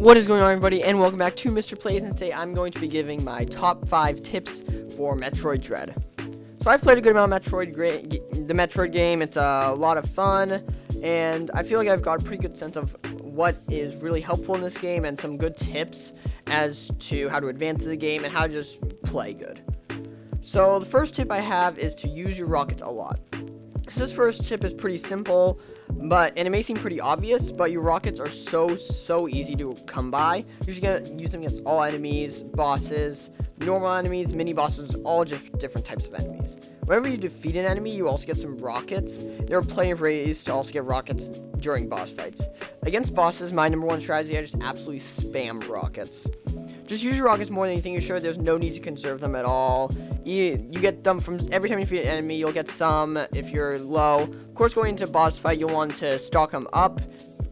What is going on, everybody, and welcome back to Mr. Plays, and today I'm going to be giving my top 5 tips for Metroid Dread. So I've played a good amount of the Metroid game. It's a lot of fun, and I feel like I've got a pretty good sense of what is really helpful in this game and some good tips as to how to advance the game and how to just play good. So the first tip I have is to use your rockets a lot. So this first tip is pretty simple, and it may seem pretty obvious, but your rockets are so easy to come by. You're just gonna use them against all enemies, bosses, normal enemies, mini bosses, all just different types of enemies. Whenever you defeat an enemy, you also get some rockets. There are plenty of ways to also get rockets during boss fights. Against bosses, my number one strategy, I just absolutely spam rockets. Just use your rockets more than you think you should. There's no need to conserve them at all. You get them from every time you defeat an enemy. You'll get some if you're low. Of course, going into a boss fight, you'll want to stock them up,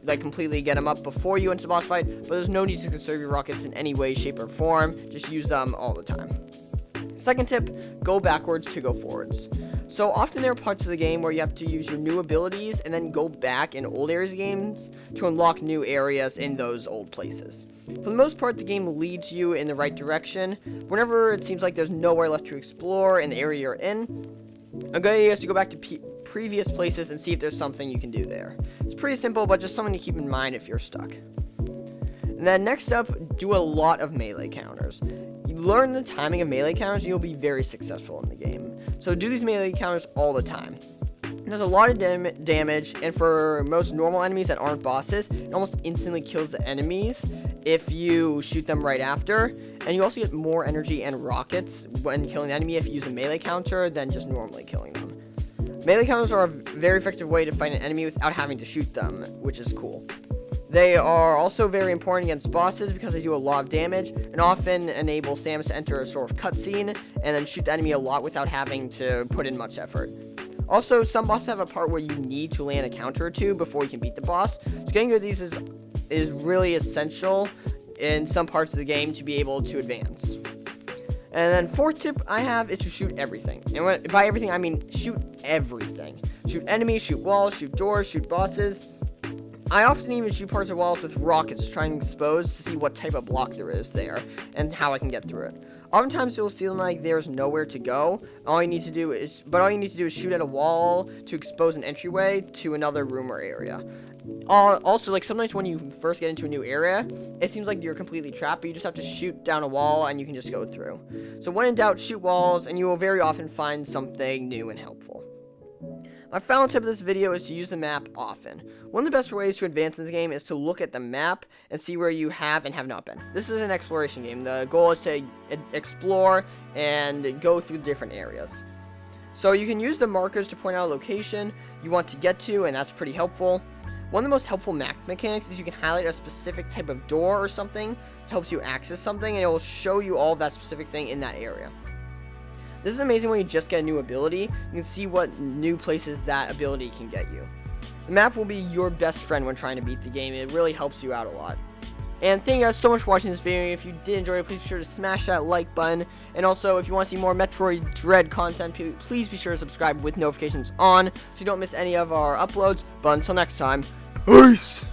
like completely get them up before you enter the boss fight. But there's no need to conserve your rockets in any way, shape, or form. Just use them all the time. Second tip, go backwards to go forwards. So often there are parts of the game where you have to use your new abilities and then go back in old areas of games to unlock new areas in those old places. For the most part, the game leads you in the right direction. Whenever it seems like there's nowhere left to explore in the area you're in, a good idea is to go back to previous places and see if there's something you can do there. It's pretty simple, but just something to keep in mind if you're stuck. And then next up, do a lot of melee counters. You learn the timing of melee counters, and you'll be very successful in the game. So do these melee counters all the time. There's a lot of damage, and for most normal enemies that aren't bosses, it almost instantly kills the enemies if you shoot them right after. And you also get more energy and rockets when killing the enemy if you use a melee counter than just normally killing them. Melee counters are a very effective way to fight an enemy without having to shoot them, which is cool. They are also very important against bosses because they do a lot of damage and often enable Samus to enter a sort of cutscene and then shoot the enemy a lot without having to put in much effort. Also, some bosses have a part where you need to land a counter or two before you can beat the boss. So getting good at these is really essential in some parts of the game to be able to advance. And then fourth tip I have is to shoot everything. And by everything, I mean shoot everything. Shoot enemies, shoot walls, shoot doors, shoot bosses. I often even shoot parts of walls with rockets to try and expose to see what type of block there is there and how I can get through it. Oftentimes you'll see like there's nowhere to go. All you need to do is shoot at a wall to expose an entryway to another room or area. Also, like sometimes when you first get into a new area, it seems like you're completely trapped, but you just have to shoot down a wall and you can just go through. So when in doubt, shoot walls, and you will very often find something new and helpful. My final tip of this video is to use the map often. One of the best ways to advance in this game is to look at the map and see where you have and have not been. This is an exploration game. The goal is to explore and go through different areas. So you can use the markers to point out a location you want to get to, and that's pretty helpful. One of the most helpful map mechanics is you can highlight a specific type of door or something, helps you access something, and it will show you all of that specific thing in that area. This is amazing when you just get a new ability. You can see what new places that ability can get you. The map will be your best friend when trying to beat the game. It really helps you out a lot. And thank you guys so much for watching this video. If you did enjoy it, please be sure to smash that like button. And also, if you want to see more Metroid Dread content, please be sure to subscribe with notifications on so you don't miss any of our uploads. But until next time, peace!